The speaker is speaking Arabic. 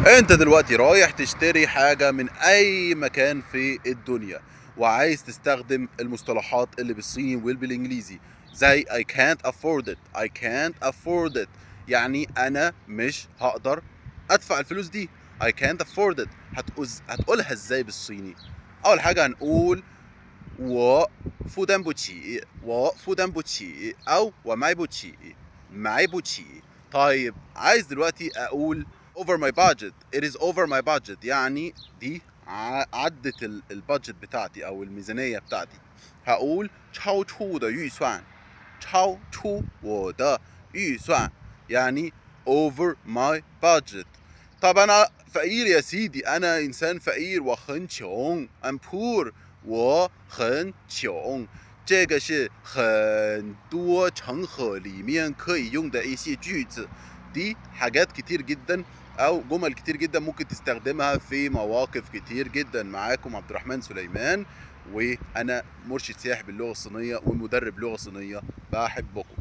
انت دلوقتي رايح تشتري حاجة من اي مكان في الدنيا، وعايز تستخدم المصطلحات اللي بالصيني والبالانجليزي، زي I can't afford it I can't afford it. يعني انا مش هقدر ادفع الفلوس دي. I can't afford it. هتقولها ازاي بالصيني؟ اول حاجة هنقول 我负担不起我负担不起 او 我买不起 طيب عايز دلوقتي اقول over my budget. it is over my budget يعني دي عدت البادجت بتاعتي او الميزانية بتاعتي. هقول 超出我的预算超出我的预算يعني over my budget. طب انا فقير يا سيدي، انا انسان فقير 我很穷 I'm poor 我很穷。这个是很多场合里面可以用的一些句子，دي حاجات كتير جدا او جمل كتير جدا ممكن تستخدمها في مواقف كتير جدا. معاكم عبد الرحمن سليمان، وانا مرشد سياحي باللغه الصينيه ومدرب لغه صينيه. بحبكم.